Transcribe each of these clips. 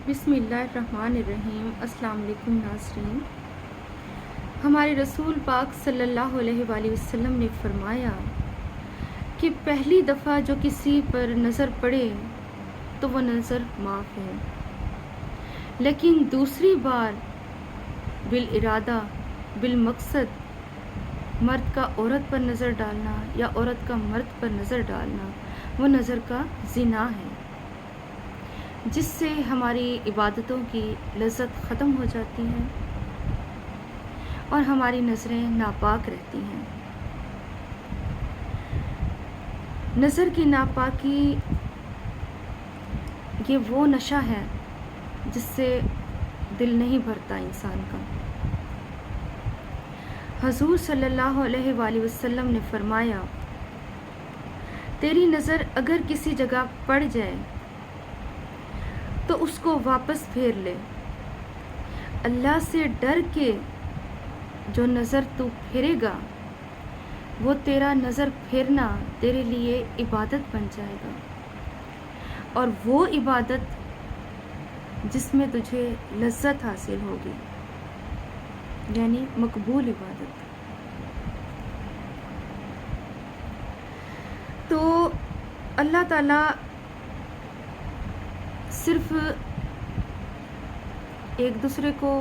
बिस्मिल्लाहिर्रहमानिर्रहीम। अस्सलाम वालेकुम नाज़रीन। हमारे रसूल पाक सल्लल्लाहु अलैहि वसल्लम ने फरमाया कि पहली दफ़ा जो किसी पर नज़र पड़े तो वो नज़र माफ़ है, लेकिन दूसरी बार बिल इरादा बिल मकसद मर्द का औरत पर नज़र डालना या औरत का मर्द पर नज़र डालना वो नज़र का ज़िना है, जिससे हमारी इबादतों की लज़्ज़त ख़त्म हो जाती है और हमारी नज़रें नापाक रहती हैं। नज़र की नापाकी ये वो नशा है जिससे दिल नहीं भरता इंसान का। हज़ूर सल्लल्लाहु अलैहि वसल्लम ने फरमाया, तेरी नज़र अगर किसी जगह पड़ जाए तो उसको वापस फेर ले। अल्लाह से डर के जो नज़र तू फेरेगा वो तेरा नज़र फेरना तेरे लिए इबादत बन जाएगा, और वो इबादत जिसमें तुझे लज़्ज़त हासिल होगी, यानी मकबूल इबादत। तो अल्लाह ताला सिर्फ एक दूसरे को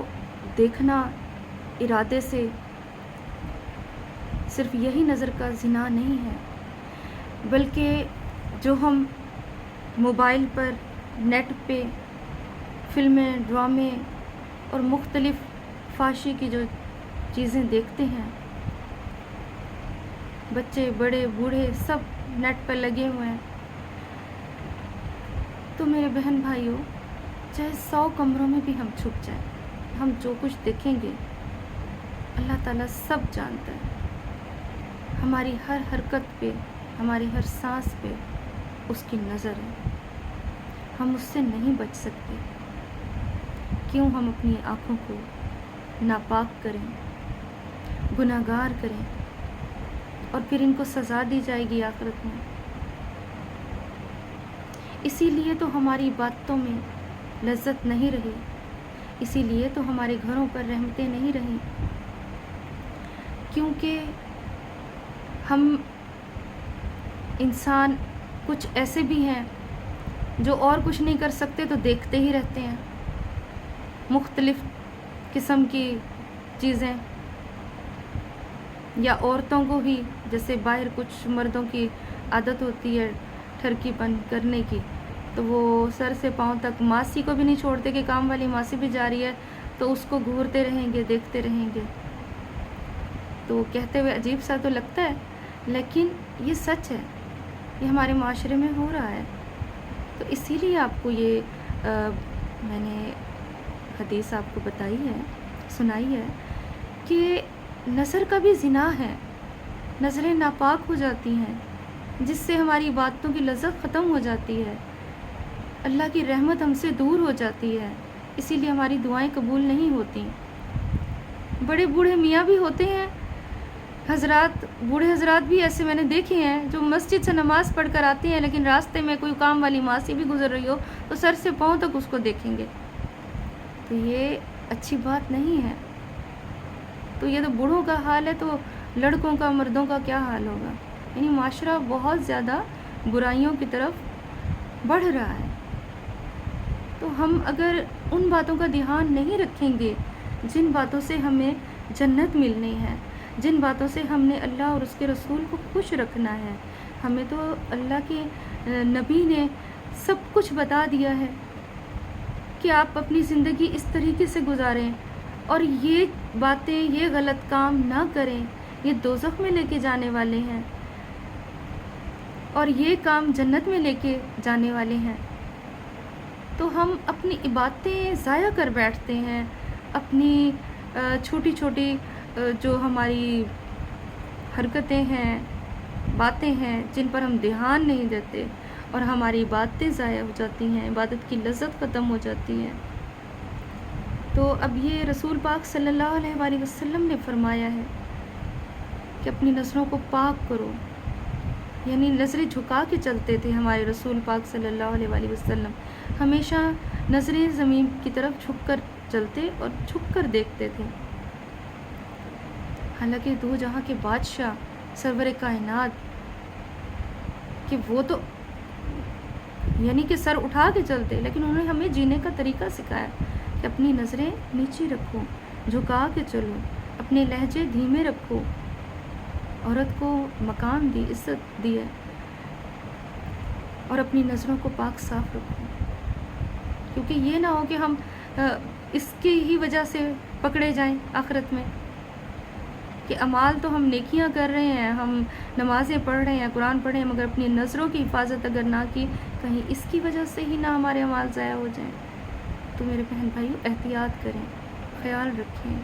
देखना इरादे से सिर्फ यही नज़र का ज़िना नहीं है, बल्कि जो हम मोबाइल पर नेट पे फ़िल्में, ड्रामे और मुख्तलिफ़ फाशी की जो चीज़ें देखते हैं, बच्चे बड़े बूढ़े सब नेट पर लगे हुए हैं। तो मेरे बहन भाइयों, चाहे 100 कमरों में भी हम छुप जाएं, हम जो कुछ देखेंगे अल्लाह ताला सब जानता है। हमारी हर हरकत पे, हमारी हर सांस पे उसकी नज़र है। हम उससे नहीं बच सकते। क्यों हम अपनी आँखों को नापाक करें, गुनाहगार करें, और फिर इनको सज़ा दी जाएगी आखिरत में। इसीलिए तो हमारी बातों में लज़्ज़त नहीं रही, इसीलिए तो हमारे घरों पर रहमतें नहीं रहीं, क्योंकि हम इंसान कुछ ऐसे भी हैं जो और कुछ नहीं कर सकते तो देखते ही रहते हैं मुख्तलिफ़ किस्म की चीज़ें। या औरतों को भी जैसे बाहर कुछ मर्दों की आदत होती है ठरकीपन करने की, तो वो सर से पाँव तक मासी को भी नहीं छोड़ते कि काम वाली मासी भी जा रही है तो उसको घूरते रहेंगे, देखते रहेंगे। तो कहते हुए अजीब सा तो लगता है, लेकिन ये सच है, ये हमारे माशरे में हो रहा है। तो इसीलिए आपको ये मैंने हदीस आपको बताई है, सुनाई है कि नज़र का भी ज़िना है। नज़रें नापाक हो जाती हैं, जिससे हमारी बातों की लज़्ज़त ख़त्म हो जाती है, अल्लाह की रहमत हमसे दूर हो जाती है, इसीलिए हमारी दुआएं कबूल नहीं होती। बड़े बूढ़े मियाँ भी होते हैं, हजरात, बूढ़े हजरात भी ऐसे मैंने देखे हैं जो मस्जिद से नमाज़ पढ़ कर आते हैं, लेकिन रास्ते में कोई काम वाली मासी भी गुजर रही हो तो सर से पाँव तक उसको देखेंगे। तो ये अच्छी बात नहीं है। तो ये तो बूढ़ों का हाल है, तो लड़कों का, मर्दों का क्या हाल होगा। यानी माशरा बहुत ज़्यादा बुराइयों की तरफ बढ़ रहा है। तो हम अगर उन बातों का ध्यान नहीं रखेंगे जिन बातों से हमें जन्नत मिलनी है, जिन बातों से हमने अल्लाह और उसके रसूल को खुश रखना है, हमें तो अल्लाह के नबी ने सब कुछ बता दिया है कि आप अपनी ज़िंदगी इस तरीके से गुजारें और ये बातें, ये गलत काम ना करें, ये दोज़ख में लेके जाने वाले हैं और ये काम जन्नत में लेके जाने वाले हैं। तो हम अपनी इबादतें ज़ाया कर बैठते हैं, अपनी छोटी छोटी जो हमारी हरकतें हैं, बातें हैं, जिन पर हम ध्यान नहीं देते, और हमारी इबादतें ज़ाया हो जाती हैं, इबादत की लज़्ज़त ख़त्म हो जाती है। तो अब ये रसूल पाक सल्लल्लाहु अलैहि वसल्लम ने फरमाया है कि अपनी नज़रों को पाक करो, यानी नज़रें झुका के चलते थे हमारे रसूल पाक सल्लल्लाहु अलैहि वसल्लम। ہمیشہ نظریں زمین کی طرف جھک کر چلتے اور جھک کر دیکھتے تھے، حالانکہ دو جہاں کے بادشاہ سرور کائنات کہ وہ تو یعنی کہ سر اٹھا کے چلتے، لیکن انہوں نے ہمیں جینے کا طریقہ سکھایا کہ اپنی نظریں نیچے رکھو، جھکا کے چلو، اپنے لہجے دھیمے رکھو، عورت کو مقام دی، عزت دی ہے، اور اپنی نظروں کو پاک صاف رکھو، کیونکہ یہ نہ ہو کہ ہم اس کی ہی وجہ سے پکڑے جائیں آخرت میں کہ اعمال تو ہم نیکیاں کر رہے ہیں، ہم نمازیں پڑھ رہے ہیں، قرآن پڑھ رہے ہیں، مگر اپنی نظروں کی حفاظت اگر نہ کی، کہیں اس کی وجہ سے ہی نہ ہمارے اعمال ضائع ہو جائیں۔ تو میرے بہن بھائیو، احتیاط کریں، خیال رکھیں۔